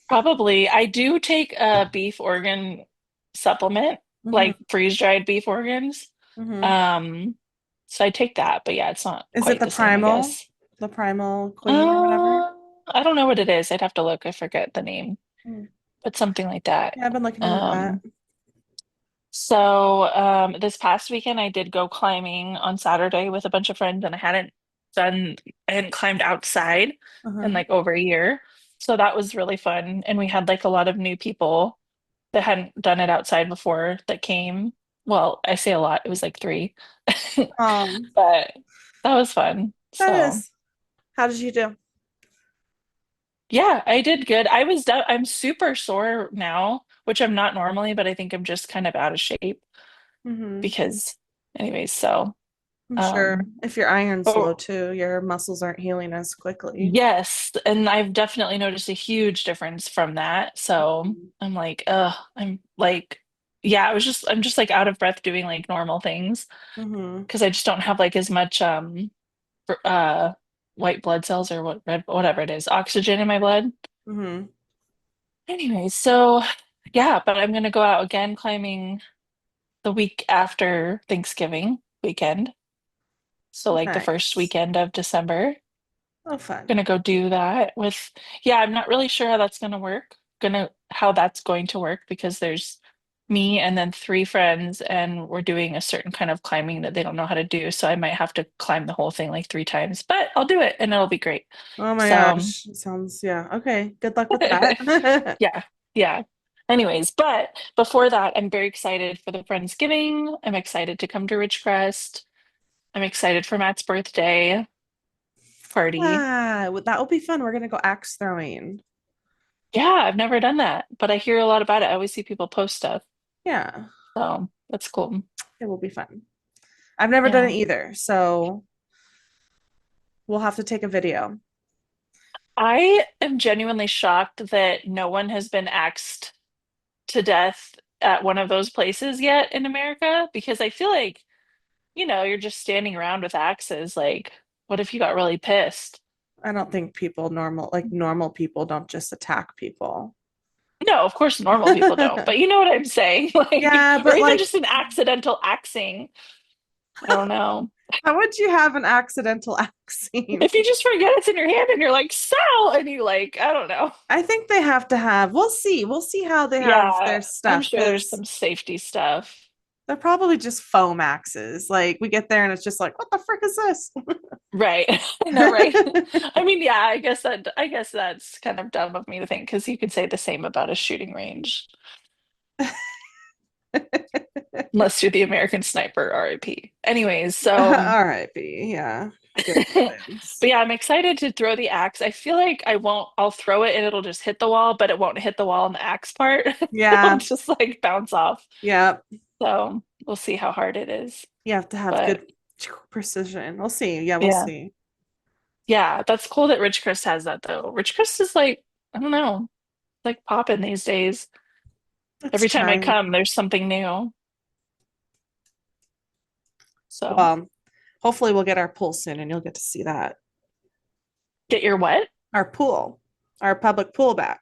Probably. I do take a beef organ supplement, Hmm. like freeze-dried beef organs. Hmm. Um, so I take that, but yeah, it's not Is it quite the the same, I primal, guess. the primal queen or whatever? Uh, I don't know what it is. I'd have to look. I forget the name, Hmm. but something like that. Yeah, I've been looking into that. Um, this past weekend I did go climbing on Saturday with a bunch of friends, and done, I hadn't climbed outside in Uh-huh. like over a year. So that was really fun. And we had like a lot of new people that hadn't done it outside before that came. Well, I say a lot, it was like three. Um, But that was fun. that So is. How did you do? yeah, I did good. I'm super sore now, which I'm not normally, but I think I'm just kind of out of shape Hmm. because anyways, so I'm sure um if your iron's low oh too, your muscles aren't healing as quickly. yes, and I've definitely noticed a huge difference from that. So I'm like, I'm like, yeah, I'm just like out of breath doing like normal things Hmm. because I just don't have like as much uh white blood cells or whatever it is, oxygen in my blood. Hmm. Anyway, so yeah, but I'm gonna go out again climbing the week after Thanksgiving weekend. So like the first Nice. weekend of December. Oh, fun. Gonna go do that with, yeah, I'm not really sure how that's gonna work. How that's going to work because there's me and then three friends and we're doing a certain kind of climbing that they don't know how to do. So I might have to climb the whole thing like three times, but I'll do it and it'll be great. Oh my So gosh. Sounds, yeah. Okay. Good luck with that. yeah, yeah. Anyways, but before that, I'm very excited for the Friendsgiving. I'm excited to come to Ridgecrest. I'm excited for Matt's birthday party. That will be fun. We're gonna go axe throwing. Yeah, I've never done that, but I hear a lot about it. I always see people post stuff. Yeah, So that's cool. it will be fun. I've never done it Yeah. either, so we'll have to take a video. I am genuinely shocked that no one has been axed to death at one of those places yet in America because I feel like, you're just standing around with axes. Like, what if you got really pissed? I don't think people normal people don't just attack people. No, of course normal people don't, but you know what I'm saying? Like, Yeah, or but even like, just an accidental axing. I don't know. how would you have an accidental axing? If you just forget it's in your hand and you're like, so, and you like, I don't know. I think they have to have, we'll see. We'll see how they have Yeah, their I'm stuff sure there's because some safety stuff. they're probably just foam axes. Like we get there and it's just like, what the frick is this? Right. I know, right? I mean, yeah, I guess that's kind of dumb of me to think because you could say the same about a shooting range. Unless you're the American sniper, RIP. Anyways, so R.I.P. Yeah. Good but times. yeah, I'm excited to throw the axe. I feel like I'll throw it and it'll just hit the wall, but it won't hit the wall in the axe part. It'll Yeah. just like bounce off. Yeah. So we'll see how hard it is. You have to have But good precision. We'll see. Yeah, we'll yeah. see. Yeah, that's cool that Ridgecrest has that though. Ridgecrest is like, I don't know, like popping these days. It's Every time I trying. come, there's something new. So Well, hopefully we'll get our pool soon and you'll get to see that. get your what? Our pool, our public pool back.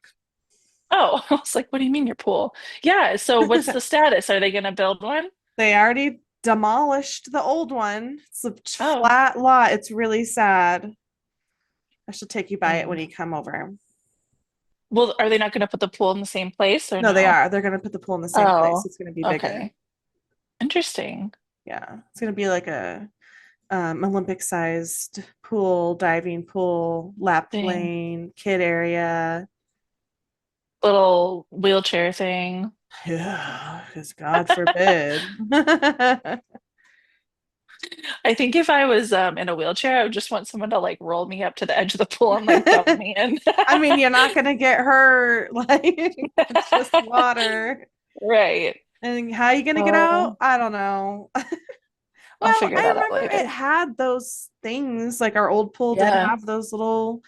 Oh, I was like, what do you mean your pool? Yeah, so what's the status? Are they gonna build one? They already demolished the old one. It's a Oh, flat lot. It's really sad. I should take you by it when dang. you come over. Well, are they not gonna put the pool in the same place or No, they no? are. They're going to put the pool in the same place. Oh, It's going to be bigger. okay. Interesting. Yeah. It's going to be like a Olympic sized pool, diving pool, lap Dang. lane, kid area. Little wheelchair thing. Yeah, because God forbid. I think if I was in a wheelchair, I would just want someone to like roll me up to the edge of the pool and like dump me in. I mean, you're not gonna get hurt. Like it's just water. Right. And how are you gonna get out? Oh, I don't know. I'll Well, figure I that out remember it later. had those things, like our old pool did Yeah. have those little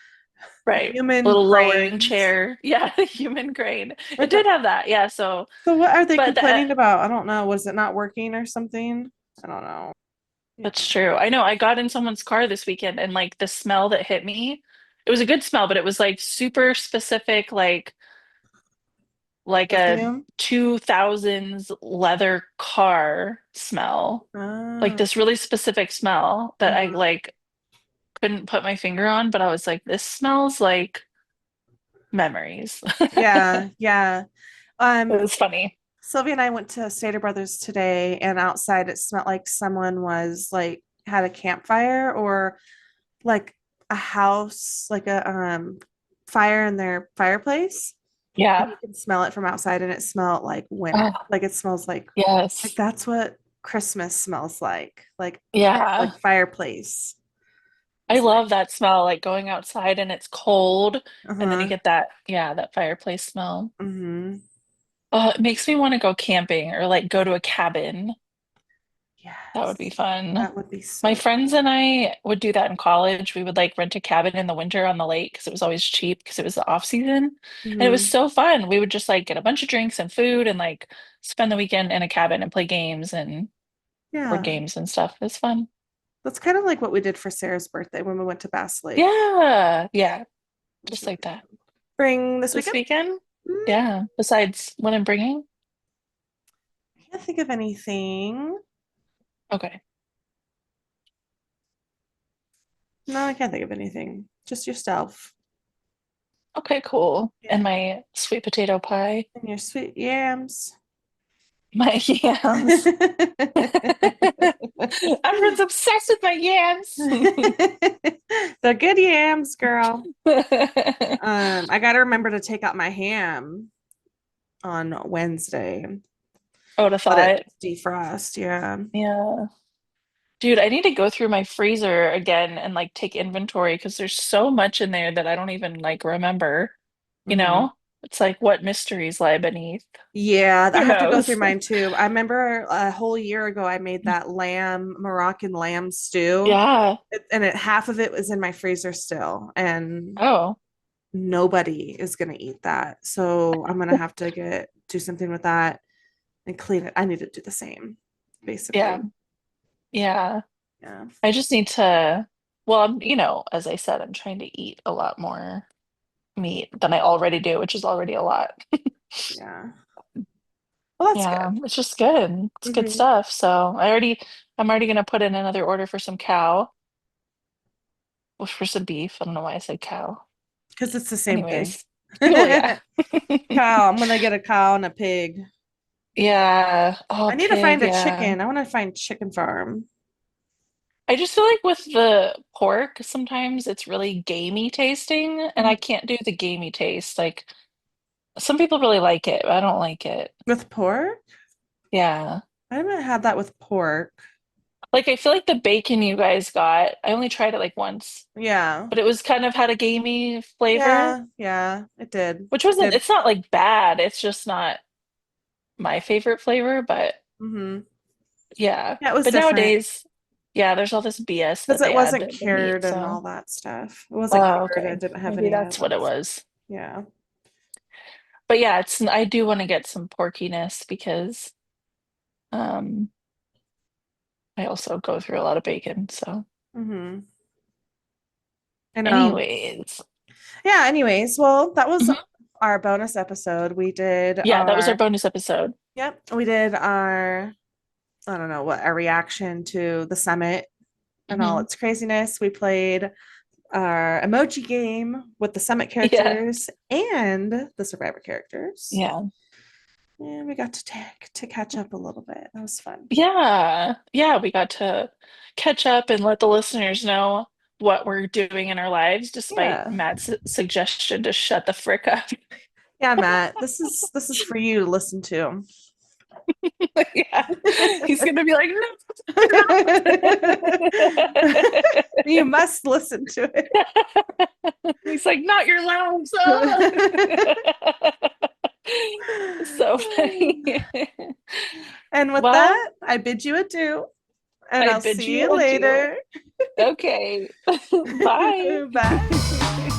Right. human Little lowering cranes. chair. Yeah, the human crane. It did have that. Yeah. So, So what are they but complaining about? I don't know. Was it not working or something? I don't know. Yeah. That's true. I know I got in someone's car this weekend and like the smell that hit me, it was a good smell, but it was like super specific, like a Perfume. 2000s leather car smell. Like Oh. this really specific smell that I Mhm. like couldn't put my finger on, but I was like, this smells like memories. Yeah, yeah. It Um, was funny. Sylvia and I went to Stater Brothers today, and outside it smelled like someone was like had a campfire or like a house, like a fire in their fireplace. And Yeah. you can smell it from outside, and it smelled like winter. Oh, Like it smells like yes. that's what Christmas smells like Yeah. fireplace. I It's nice. love that smell, like going outside and it's cold, and then you Uh-huh. get that, yeah, that fireplace smell. Mm-hmm. Oh, it makes me want to go camping or like go to a cabin. That would be Yes. fun. That would be My so friends and I would do that in college. We would like rent a cabin in the winter on the lake because it was always cheap because it was the off season. And it was hmm so fun. We would just like get a bunch of drinks and food and like spend the weekend in a cabin and play games and board Yeah. games and stuff. It's fun. That's kind of like what we did for Sarah's birthday when we went to Bass Lake. Yeah. Yeah. It was Just really like that. fun. Spring this This weekend? weekend? Mm, Yeah. Besides what I'm bringing? I can't think of anything. Okay. No, I can't think of anything. Just yourself. Okay, cool. And Yeah. my sweet potato pie. And your sweet yams. My yams. Everyone's obsessed with my yams. The good yams, girl. I gotta remember to take out my ham on Wednesday. I would have Let it thought. defrost. Yeah. Yeah. Dude, I need to go through my freezer again and like take inventory because there's so much in there that I don't even like remember, you hmm know? It's like what mysteries lie beneath. Yeah, I Who have to go through knows? mine too. I remember a whole year ago I made that Moroccan lamb stew, Yeah. and half of it was in my freezer still, and Oh, nobody is gonna eat that. So I'm gonna have to do something with that and clean it. I need to do the same, yeah. basically. Yeah. Yeah. I just need to, well, as I said, I'm trying to eat a lot more meat than I already do, which is already a lot. Yeah. Well, that's Yeah, good. it's just good. It's good hmm stuff. So I'm already gonna put in another order for some cow, or for some beef. I don't know why I said cow. Because it's the same thing. Anyways, well, yeah. Cow. I'm gonna get a cow and a pig. Yeah. Oh, I need to pig, find a yeah. chicken. I want to find chicken farm. I just feel like with the pork, sometimes it's really gamey tasting, and I Mhm. can't do the gamey taste. Like some people really like it, but I don't like it. With pork? Yeah. I haven't had that with pork. Like I feel like the bacon you guys got, I only tried it like once, Yeah. but it was kind of had a gamey flavor, Yeah. Yeah. It did. which It wasn't, did. it's not like bad. It's just not my favorite flavor, but hmm yeah. Yeah, it was But different nowadays, yeah, there's all this BS because that it they add wasn't to the meat. cured and all So, that stuff. It wasn't oh, cured and it okay. didn't have Maybe any of that's what that it stuff. was. Yeah. But yeah, I do want to get some porkiness because um I also go through a lot of bacon. So, hmm I know. anyways, Yeah. Anyways, well, that was mhm. our bonus episode. Yeah, that was our bonus episode. We did our, I don't know what, our reaction to the summit and all Hmm. its craziness. We played our emoji game with the summit Yeah. characters and the survivor characters. Yeah. And we got to catch up a little bit. That was fun. Yeah. Yeah, we got to catch up and let the listeners know what we're doing in our lives, despite Yeah. Matt's suggestion to shut the frick up. Yeah, Matt. This is for you to listen to. Yeah. He's gonna be like, no. You must listen to He's like, not your lounge. So funny. And with Well, that, I bid you adieu, and I I'll bid see you you adieu. later. Okay. Bye. Bye.